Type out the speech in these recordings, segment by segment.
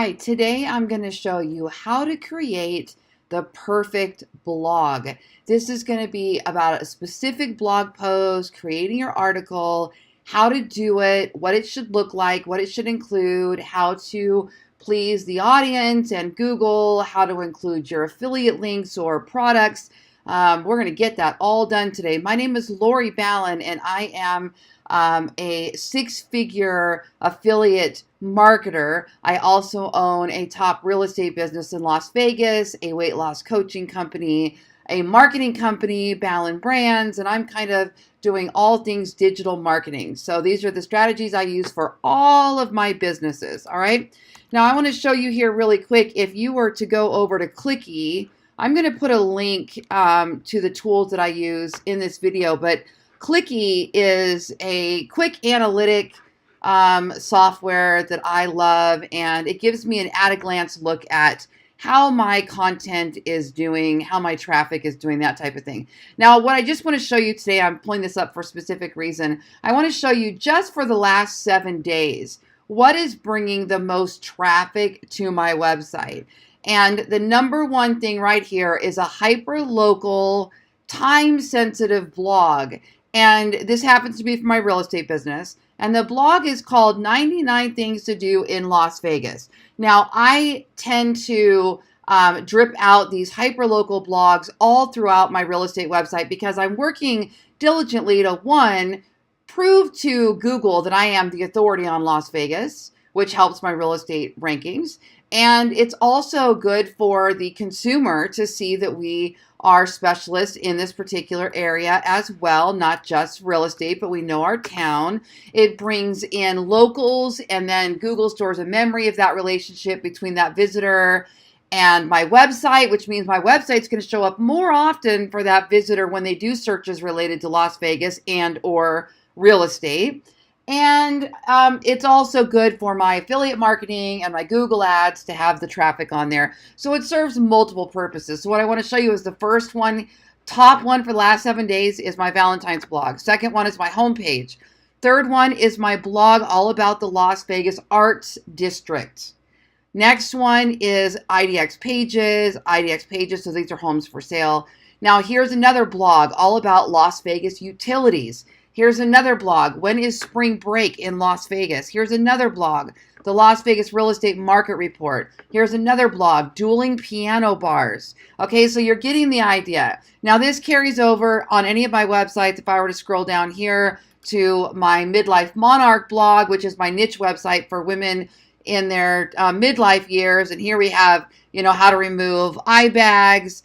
Hi, today I'm going to show you how to create the perfect blog. This is going to be about a specific blog post, creating your article, how to do it, what it should look like, what it should include, how to please the audience and Google, how to include your affiliate links or products. We're going to get that all done today. My name is Lori Ballen, and I am a six-figure affiliate marketer. I also own a top real estate business in Las Vegas, a weight loss coaching company, a marketing company, Ballen Brands, and I'm kind of doing all things digital marketing. So these are the strategies I use for all of my businesses, all right? Now I want to show you here really quick, if you were to go over to Clicky, I'm going to put a link to the tools that I use in this video, but Clicky is a quick analytic software that I love, and it gives me an at-a-glance look at how my content is doing, how my traffic is doing, that type of thing. Now, what I just want to show you today, I'm pulling this up for a specific reason. I want to show you just for the last 7 days, what is bringing the most traffic to my website. And the number one thing right here is a hyper-local, time-sensitive blog. And this happens to be for my real estate business. And the blog is called 99 Things to Do in Las Vegas. Now, I tend to drip out these hyper-local blogs all throughout my real estate website because I'm working diligently to, one, prove to Google that I am the authority on Las Vegas, which helps my real estate rankings. And it's also good for the consumer to see that we are specialists in this particular area as well, not just real estate, but we know our town. It brings in locals, and then Google stores a memory of that relationship between that visitor and my website, which means my website's going to show up more often for that visitor when they do searches related to Las Vegas and or real estate. And it's also good for my affiliate marketing and my Google ads to have the traffic on there. So it serves multiple purposes. So what I want to show you is the first one, top one for the last 7 days is my Valentine's blog. Second one is my homepage. Third one is my blog all about the Las Vegas Arts District. Next one is IDX pages, so these are homes for sale. Now here's another blog all about Las Vegas utilities. Here's another blog, when is spring break in Las Vegas? Here's another blog, the Las Vegas Real Estate Market Report. Here's another blog, dueling piano bars. Okay, so you're getting the idea. Now this carries over on any of my websites. If I were to scroll down here to my Midlife Monarch blog, which is my niche website for women in their midlife years. And here we have, how to remove eye bags,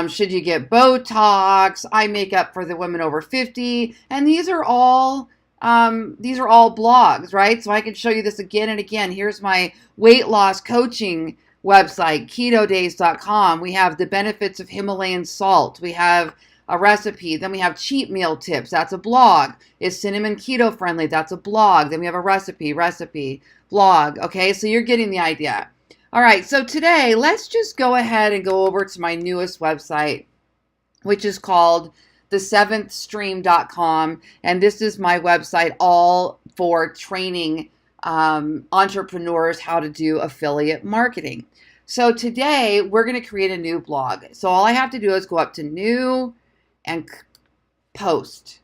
should you get Botox, eye makeup for the women over 50, and these are all blogs, right? So I can show you this again and again. Here's my weight loss coaching website, ketodays.com. We have the benefits of Himalayan salt. We have a recipe. Then we have cheat meal tips. That's a blog. Is cinnamon keto friendly? That's a blog. Then we have a recipe blog. Okay, so you're getting the idea. All right, so today, let's just go ahead and go over to my newest website, which is called the7thstream.com. And this is my website all for training entrepreneurs how to do affiliate marketing. So today, we're going to create a new blog. So all I have to do is go up to New and Post.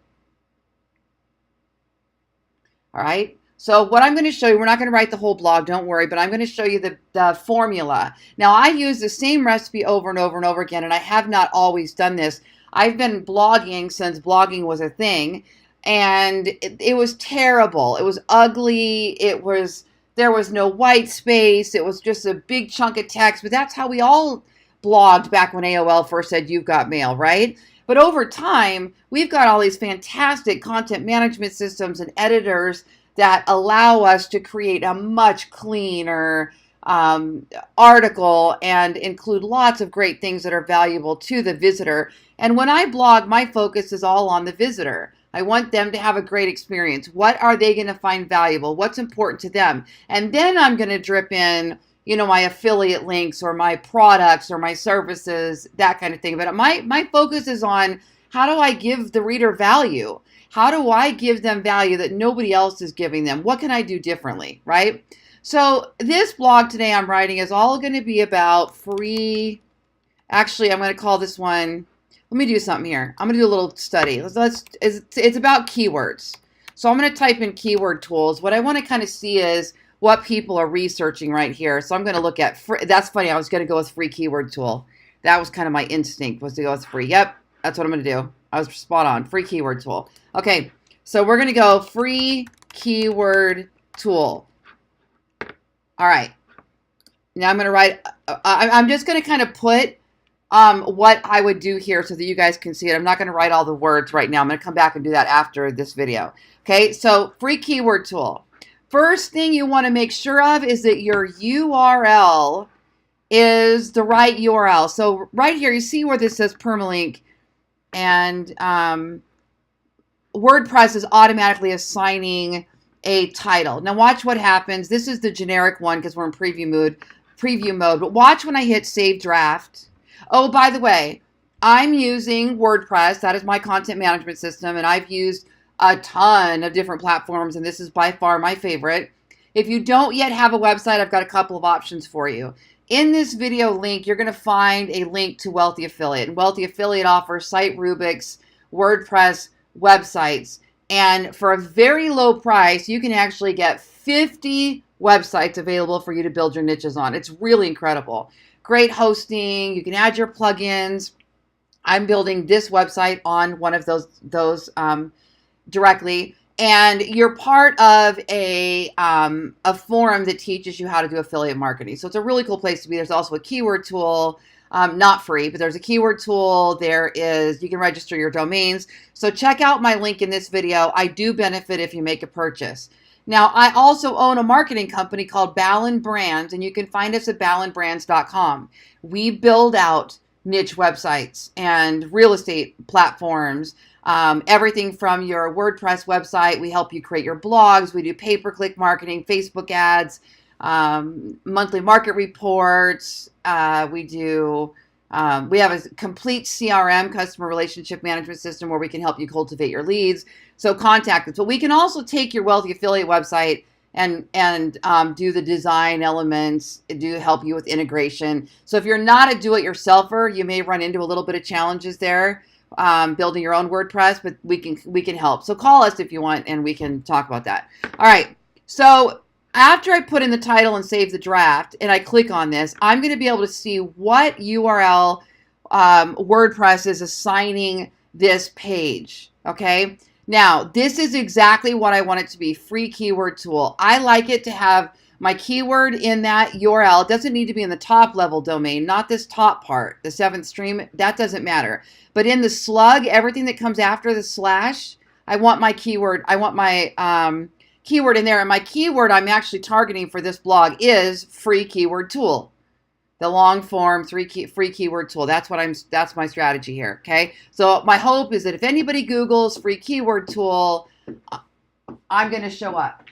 All right. So what I'm going to show you, we're not going to write the whole blog, don't worry, but I'm going to show you the formula. Now, I use the same recipe over and over and over again, and I have not always done this. I've been blogging since blogging was a thing, and it was terrible. It was ugly. There was no white space. It was just a big chunk of text, but that's how we all blogged back when AOL first said, "You've got mail," right? But over time, we've got all these fantastic content management systems and editors that allow us to create a much cleaner article and include lots of great things that are valuable to the visitor. And when I blog, my focus is all on the visitor. I want them to have a great experience. What are they going to find valuable? What's important to them? And then I'm going to drip in, my affiliate links or my products or my services, that kind of thing. But my focus is on how do I give the reader value? How do I give them value that nobody else is giving them? What can I do differently, right? So this blog today I'm writing is all going to be about free. Actually, I'm going to call this one. Let me do something here. I'm going to do a little study. It's about keywords. So I'm going to type in keyword tools. What I want to kind of see is what people are researching right here. So I'm going to look at free. That's funny. I was going to go with free keyword tool. That was kind of my instinct, was to go with free. Yep, that's what I'm going to do. I was spot on. Free keyword tool. Okay, so we're going to go free keyword tool. All right. Now I'm going to write. I'm just going to kind of put what I would do here so that you guys can see it. I'm not going to write all the words right now. I'm going to come back and do that after this video. Okay, so free keyword tool. First thing you want to make sure of is that your URL is the right URL. So right here, you see where this says permalink, and WordPress is automatically assigning a title. Now watch what happens. This is the generic one because we're in preview mode, but watch when I hit save draft. Oh, by the way, I'm using WordPress. That is my content management system, and I've used a ton of different platforms, and this is by far my favorite. If you don't yet have a website, I've got a couple of options for you. In this video link, you're going to find a link to Wealthy Affiliate. And Wealthy Affiliate offers Site Rubik's WordPress websites. And for a very low price, you can actually get 50 websites available for you to build your niches on. It's really incredible. Great hosting. You can add your plugins. I'm building this website on one of those directly. And you're part of a forum that teaches you how to do affiliate marketing. So it's a really cool place to be. There's also a keyword tool, not free, but there's a keyword tool. You can register your domains. So check out my link in this video. I do benefit if you make a purchase. Now, I also own a marketing company called Ballen Brands, and you can find us at ballenbrands.com. We build out niche websites and real estate platforms. Everything from your WordPress website. We help you create your blogs. We do pay-per-click marketing, Facebook ads, monthly market reports. We have a complete CRM, customer relationship management system, where we can help you cultivate your leads. So contact us. But we can also take your Wealthy Affiliate website and do the design elements, help you with integration. So if you're not a do-it-yourselfer, you may run into a little bit of challenges there. Building your own WordPress, but we can help. So call us if you want, and we can talk about that. All right. So after I put in the title and save the draft, and I click on this, I'm going to be able to see what URL WordPress is assigning this page. Okay. Now this is exactly what I want it to be. Free keyword tool. I like it to have my keyword in that URL. It doesn't need to be in the top level domain, not this top part, the 7th stream. That doesn't matter. But in the slug, everything that comes after the slash, I want my keyword. I want my keyword in there. And my keyword I'm actually targeting for this blog is free keyword tool. The long form free keyword tool. That's my strategy here. Okay. So my hope is that if anybody Googles free keyword tool, I'm going to show up.